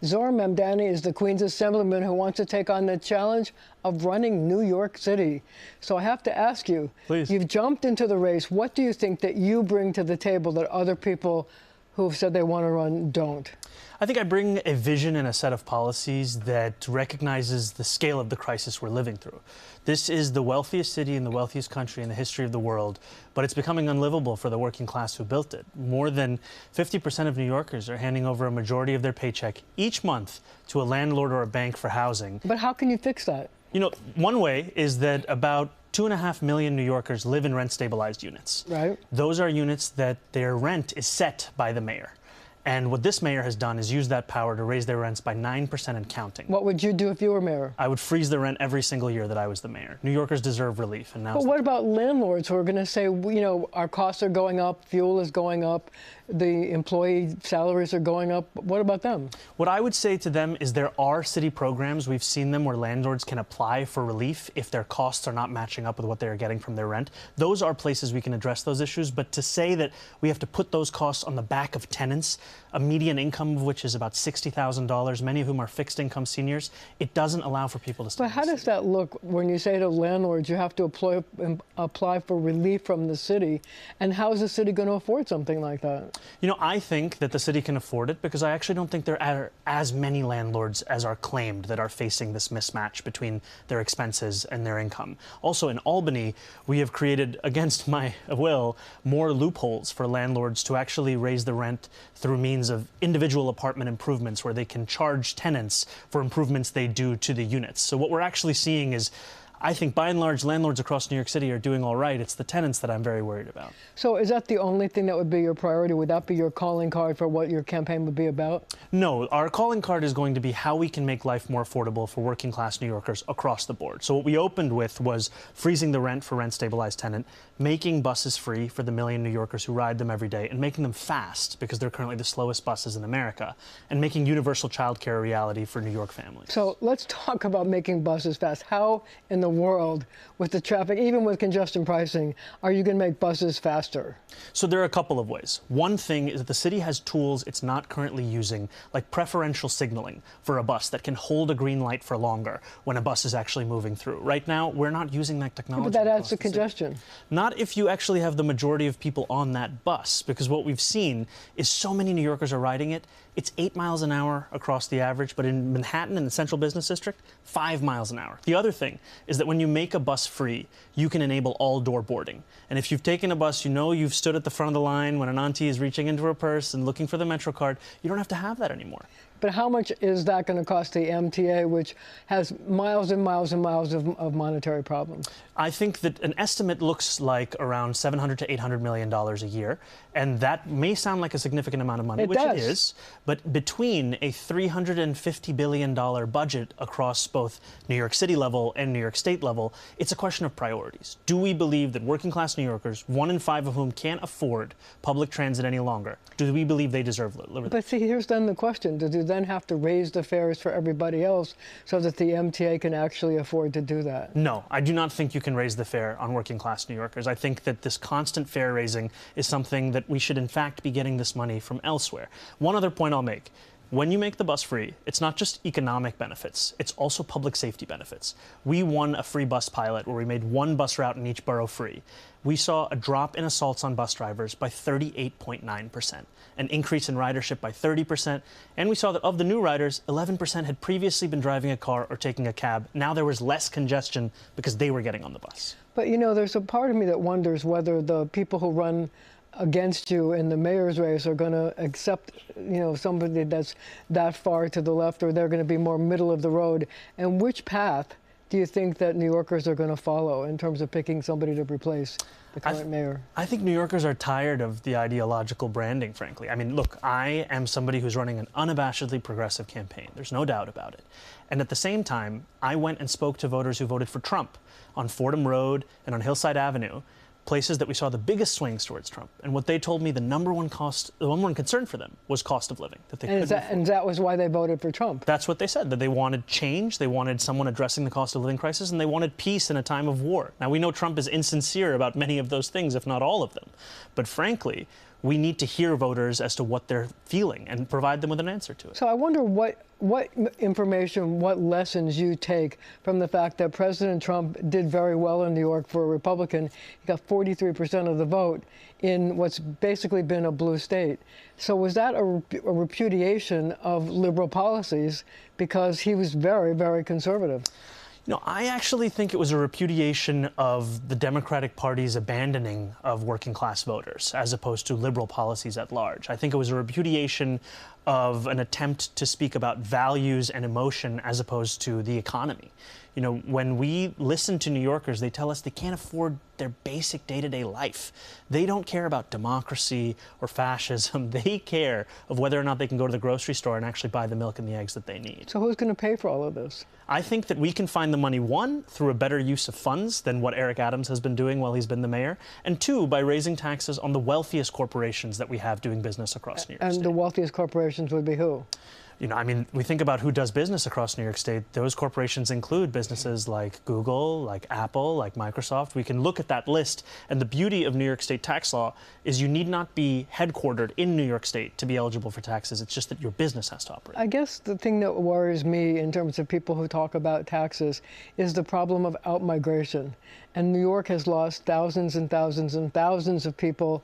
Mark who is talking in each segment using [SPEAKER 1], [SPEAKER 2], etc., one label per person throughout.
[SPEAKER 1] Zohran Mamdani is the Queen's Assemblyman who wants to take on the challenge of running New York City. So I have to ask you,
[SPEAKER 2] please,
[SPEAKER 1] you've jumped into the race. What do you think that you bring to the table that other people who've said they want to run don't?
[SPEAKER 2] I think I bring a vision and a set of policies that recognizes the scale of the crisis we're living through. This is the wealthiest city in the wealthiest country in the history of the world, but it's becoming unlivable for the working class who built it. More than 50% of New Yorkers are handing over a majority of their paycheck each month to a landlord or a bank for housing.
[SPEAKER 1] But how can you fix that?
[SPEAKER 2] You know, one way is that about 2.5 million New Yorkers live in rent-stabilized units.
[SPEAKER 1] Right.
[SPEAKER 2] Those are units that their rent is set by the mayor. And what this mayor has done is use that power to raise their rents by 9% and counting.
[SPEAKER 1] What would you do if you were mayor?
[SPEAKER 2] I would freeze the rent every single year that I was the mayor. New Yorkers deserve relief. And now.
[SPEAKER 1] But what about landlords who are going to say, you know, our costs are going up, fuel is going up, the employee salaries are going up? What about them?
[SPEAKER 2] What I would say to them is there are city programs, we've seen them, where landlords can apply for relief if their costs are not matching up with what they're getting from their rent. Those are places we can address those issues. But to say that we have to put those costs on the back of tenants, a median income of which is about $60,000, many of whom are fixed income seniors, it doesn't allow for people to stay.
[SPEAKER 1] But how does that look when you say to landlords you have to apply for relief from the city? And how is the city going to afford something like that?
[SPEAKER 2] You know, I think that the city can afford it because I actually don't think there are as many landlords as are claimed that are facing this mismatch between their expenses and their income. Also, in Albany, we have created, against my will, more loopholes for landlords to actually raise the rent through means of individual apartment improvements where they can charge tenants for improvements they do to the units. So what we're actually seeing is, I think, by and large, landlords across New York City are doing all right. It's the tenants that I'm very worried about. So
[SPEAKER 1] is that the only thing that would be your priority? Would that be your calling card for what your campaign would be about?
[SPEAKER 2] No, our calling card is going to be how we can make life more affordable for working class New Yorkers across the board. So what we opened with was freezing the rent for rent-stabilized tenant, making buses free for the million New Yorkers who ride them every day, and making them fast because they're currently the slowest buses in America, and making universal child care a reality for New York families.
[SPEAKER 1] So let's talk about making buses fast. How in the world, with the traffic, even with congestion pricing, are you going to make buses faster?
[SPEAKER 2] So there are a couple of ways. One thing is that the city has tools it's not currently using, like preferential signaling for a bus that can hold a green light for longer when a bus is actually moving through. Right now, we're not using that technology.
[SPEAKER 1] But that adds to congestion.
[SPEAKER 2] Not if you actually have the majority of people on that bus, because what we've seen is so many New Yorkers are riding it. It's 8 miles an hour across the average, but in Manhattan, in the Central Business District, 5 miles an hour. The other thing is that when you make a bus free, you can enable all-door boarding. And if you've taken a bus, you know you've stood at the front of the line when an auntie is reaching into her purse and looking for the Metro card. You don't have to have that anymore.
[SPEAKER 1] But how much is that going to cost the MTA, which has miles and miles and miles of monetary problems?
[SPEAKER 2] I think that an estimate looks like around $700 to $800 million a year, and that may sound like a significant amount of money, which it is, but between a $350 billion budget across both New York City level and New York State level, it's a question of priorities. Do we believe that working class New Yorkers, 1 in 5 of whom can't afford public transit any longer, do we believe they deserve liberty?
[SPEAKER 1] But see, here's then the question. Do you then have to raise the fares for everybody else so that the MTA can actually afford to do that?
[SPEAKER 2] No, I do not think you can raise the fare on working class New Yorkers. I think that this constant fare raising is something that we should in fact be getting this money from elsewhere. One other point I'll make. When you make the bus free, it's not just economic benefits, it's also public safety benefits. We won a free bus pilot where we made 1 bus route in each borough free. We saw a drop in assaults on bus drivers by 38.9%, an increase in ridership by 30%, and we saw that of the new riders, 11% had previously been driving a car or taking a cab. Now there was less congestion because they were getting on the bus.
[SPEAKER 1] But, you know, there's a part of me that wonders whether the people who run against you in the mayor's race are going to accept, you know, somebody that's that far to the left, or they're going to be more middle of the road. And which path do you think that New Yorkers are going to follow in terms of picking somebody to replace the current mayor?
[SPEAKER 2] I think New Yorkers are tired of the ideological branding, frankly. I mean, look, I am somebody who's running an unabashedly progressive campaign. There's no doubt about it. And at the same time, I went and spoke to voters who voted for Trump on Fordham Road and on Hillside Avenue, places that we saw the biggest swings towards Trump. And what they told me the number one concern for them was cost of living.
[SPEAKER 1] And that was why they voted for Trump?
[SPEAKER 2] That's what they said, that they wanted change, they wanted someone addressing the cost of living crisis, and they wanted peace in a time of war. Now, we know Trump is insincere about many of those things, if not all of them. But frankly, we need to hear voters as to what they're feeling and provide them with an answer to it.
[SPEAKER 1] So I wonder what information, what lessons you take from the fact that President Trump did very well in New York for a Republican. He got 43% of the vote in what's basically been a blue state. So was that a repudiation of liberal policies because he was very, very conservative?
[SPEAKER 2] No, I actually think it was a repudiation of the Democratic Party's abandoning of working class voters as opposed to liberal policies at large. I think it was a repudiation of an attempt to speak about values and emotion as opposed to the economy. You know, when we listen to New Yorkers, they tell us they can't afford their basic day-to-day life. They don't care about democracy or fascism. They care of whether or not they can go to the grocery store and actually buy the milk and the eggs that they need.
[SPEAKER 1] So who's going to pay for all of this?
[SPEAKER 2] I think that we can find the money, one, through a better use of funds than what Eric Adams has been doing while he's been the mayor, and two, by raising taxes on the wealthiest corporations that we have doing business across New York State.
[SPEAKER 1] And the wealthiest corporations would be who?
[SPEAKER 2] You know, I mean, we think about who does business across New York State. Those corporations include businesses like Google, like Apple, like Microsoft. We can look at that list. And the beauty of New York State tax law is you need not be headquartered in New York State to be eligible for taxes. It's just that your business has to operate.
[SPEAKER 1] I guess the thing that worries me in terms of people who talk about taxes is the problem of outmigration. And New York has lost thousands and thousands and thousands of people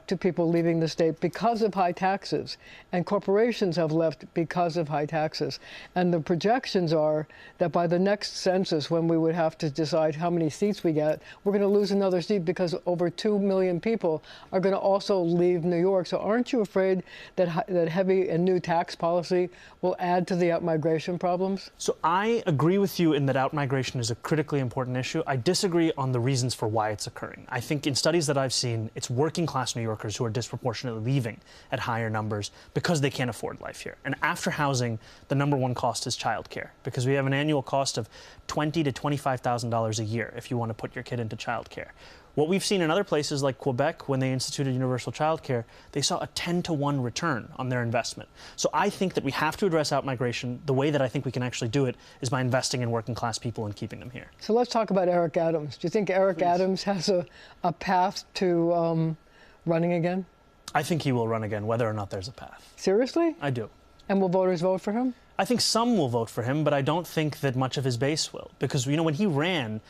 [SPEAKER 1] to people leaving the state because of high taxes. And corporations have left because of high taxes. And the projections are that by the next census, when we would have to decide how many seats we get, we're going to lose another seat because over 2 million people are going to also leave New York. So aren't you afraid that that heavy and new tax policy will add to the outmigration problems?
[SPEAKER 2] So I agree with you in that outmigration is a critically important issue. I disagree on the reasons for why it's occurring. I think in studies that I've seen, it's working class New Yorkers who are disproportionately leaving at higher numbers because they can't afford life here. And after housing, the number one cost is childcare, because we have an annual cost of $20,000 to $25,000 a year if you want to put your kid into childcare. What we've seen in other places like Quebec, when they instituted universal childcare, they saw a 10-to-1 return on their investment. So I think that we have to address outmigration. The way that I think we can actually do it is by investing in working class people and keeping them here.
[SPEAKER 1] So let's talk about Eric Adams. Do you think Eric Adams has a path to running again?
[SPEAKER 2] I think he will run again, whether or not there's a path.
[SPEAKER 1] Seriously?
[SPEAKER 2] I do.
[SPEAKER 1] And will voters vote for him?
[SPEAKER 2] I think some will vote for him, but I don't think that much of his base will. Because, you know, when he ran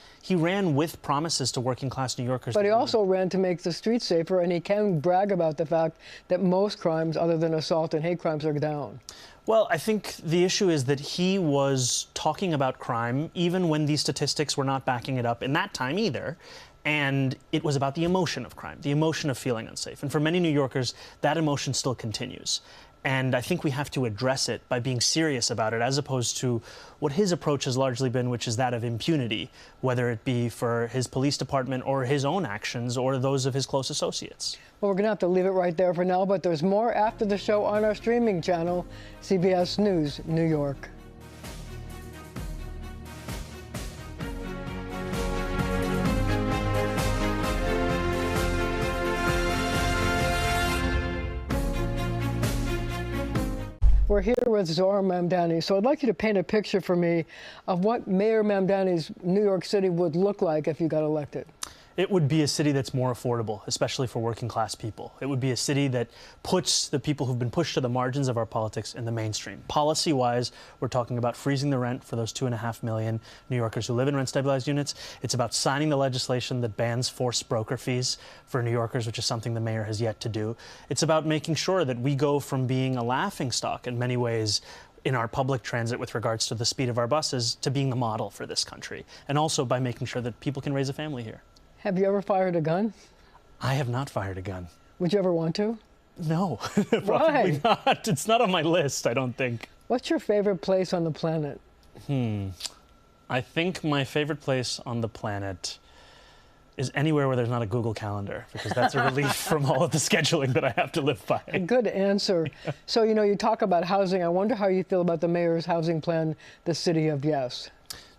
[SPEAKER 2] with promises to working class New Yorkers.
[SPEAKER 1] But he also ran to make the streets safer, and he can brag about the fact that most crimes, other than assault and hate crimes, are down.
[SPEAKER 2] Well, I think the issue is that he was talking about crime even when these statistics were not backing it up in that time either. And it was about the emotion of crime, the emotion of feeling unsafe. And for many New Yorkers, that emotion still continues. And I think we have to address it by being serious about it, as opposed to what his approach has largely been, which is that of impunity, whether it be for his police department or his own actions or those of his close associates.
[SPEAKER 1] Well, we're going to have to leave it right there for now, but there's more after the show on our streaming channel, CBS News New York. We're here with Zohran Mamdani. So I'd like you to paint a picture for me of what Mayor Mamdani's New York City would look like if you got elected.
[SPEAKER 2] It would be a city that's more affordable, especially for working class people. It would be a city that puts the people who've been pushed to the margins of our politics in the mainstream. Policy-wise, we're talking about freezing the rent for those 2.5 million New Yorkers who live in rent-stabilized units. It's about signing the legislation that bans forced broker fees for New Yorkers, which is something the mayor has yet to do. It's about making sure that we go from being a laughingstock in many ways in our public transit with regards to the speed of our buses to being the model for this country, and also by making sure that people can raise a family here.
[SPEAKER 1] Have you ever fired a gun?
[SPEAKER 2] I have not fired a gun.
[SPEAKER 1] Would you ever want to?
[SPEAKER 2] No,
[SPEAKER 1] Why?
[SPEAKER 2] probably not. It's not on my list, I don't think.
[SPEAKER 1] What's your favorite place on the planet?
[SPEAKER 2] I think my favorite place on the planet is anywhere where there's not a Google Calendar, because that's a relief from all of the scheduling that I have to live by.
[SPEAKER 1] A good answer. So, you know, you talk about housing. I wonder how you feel about the mayor's housing plan, the City of Yes.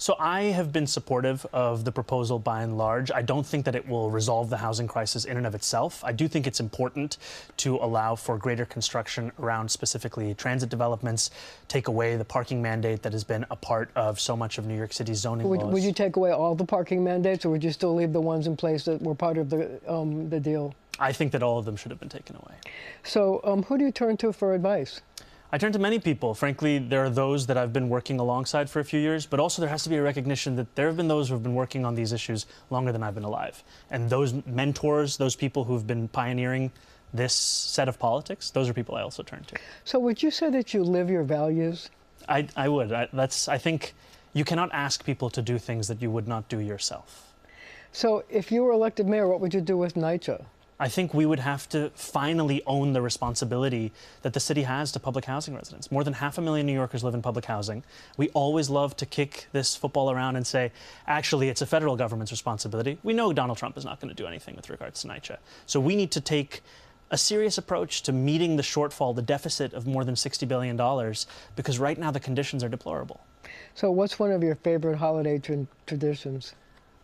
[SPEAKER 2] So I have been supportive of the proposal by and large. I don't think that it will resolve the housing crisis in and of itself. I do think it's important to allow for greater construction around specifically transit developments, take away the parking mandate that has been a part of so much of New York City's zoning laws.
[SPEAKER 1] Would you take away all the parking mandates, or would you still leave the ones in place that were part of the deal?
[SPEAKER 2] I think that all of them should have been taken away.
[SPEAKER 1] So who do you turn to for advice?
[SPEAKER 2] I turn to many people. Frankly, there are those that I've been working alongside for a few years, but also there has to be a recognition that there have been those who have been working on these issues longer than I've been alive. And those mentors, those people who've been pioneering this set of politics, those are people I also turn to.
[SPEAKER 1] So would you say that you live your values?
[SPEAKER 2] I would. I think you cannot ask people to do things that you would not do yourself.
[SPEAKER 1] So if you were elected mayor, what would you do with NYCHA?
[SPEAKER 2] I think we would have to finally own the responsibility that the city has to public housing residents. More than 500,000 New Yorkers live in public housing. We always love to kick this football around and say, actually, it's a federal government's responsibility. We know Donald Trump is not going to do anything with regards to NYCHA. So we need to take a serious approach to meeting the shortfall, the deficit of more than $60 billion, because right now the conditions are deplorable.
[SPEAKER 1] So what's one of your favorite holiday traditions?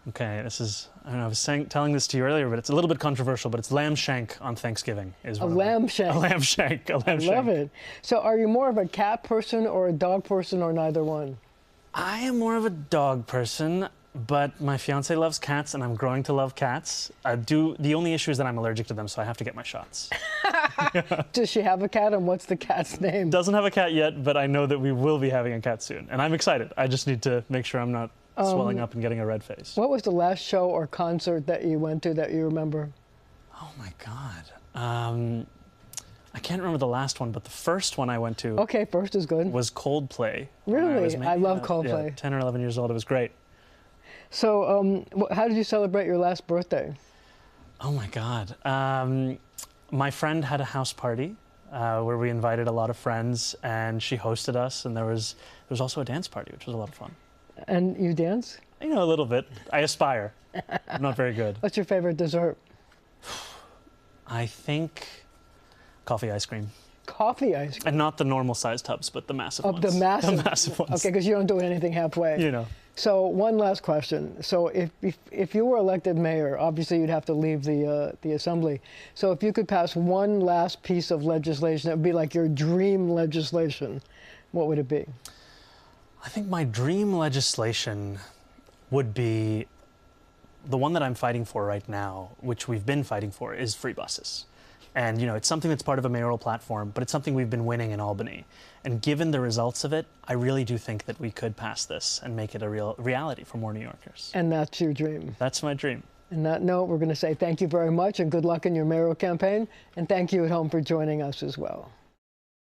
[SPEAKER 2] Okay, this is, I don't know, I was telling this to you earlier, but it's a little bit controversial, but it's lamb shank on Thanksgiving.
[SPEAKER 1] A lamb shank?
[SPEAKER 2] A lamb shank, a lamb
[SPEAKER 1] shank. I love it. So are you more of a cat person or a dog person or neither one?
[SPEAKER 2] I am more of a dog person, but my fiance loves cats and I'm growing to love cats. The only issue is that I'm allergic to them, so I have to get my shots.
[SPEAKER 1] Does she have a cat, and what's the cat's name?
[SPEAKER 2] Doesn't have a cat yet, but I know that we will be having a cat soon, and I'm excited. I just need to make sure I'm not swelling up and getting a red face.
[SPEAKER 1] What was the last show or concert that you went to that you remember?
[SPEAKER 2] Oh my God. I can't remember the last one, but the first one I went to
[SPEAKER 1] okay, first is good.
[SPEAKER 2] Was Coldplay.
[SPEAKER 1] Really? I love Coldplay.
[SPEAKER 2] Yeah, 10 or 11 years old. It was great.
[SPEAKER 1] So how did you celebrate your last birthday?
[SPEAKER 2] Oh my God. My friend had a house party where we invited a lot of friends, and she hosted us, and there was also a dance party, which was a lot of fun.
[SPEAKER 1] And you dance?
[SPEAKER 2] You know, a little bit. I aspire. I'm not very good.
[SPEAKER 1] What's your favorite dessert?
[SPEAKER 2] I think coffee ice cream.
[SPEAKER 1] Coffee ice cream?
[SPEAKER 2] And not the normal sized tubs, but the massive ones.
[SPEAKER 1] The massive?
[SPEAKER 2] The massive ones.
[SPEAKER 1] Okay, because you don't do anything halfway.
[SPEAKER 2] You know.
[SPEAKER 1] So one last question. So if you were elected mayor, obviously you'd have to leave the assembly. So if you could pass one last piece of legislation, it would be like your dream legislation, what would it be?
[SPEAKER 2] I think my dream legislation would be the one that I'm fighting for right now, which we've been fighting for, is free buses. And, you know, it's something that's part of a mayoral platform, but it's something we've been winning in Albany. And given the results of it, I really do think that we could pass this and make it a real reality for more New Yorkers.
[SPEAKER 1] And that's your dream?
[SPEAKER 2] That's my dream.
[SPEAKER 1] On that note, we're going to say thank you very much and good luck in your mayoral campaign. And thank you at home for joining us as well.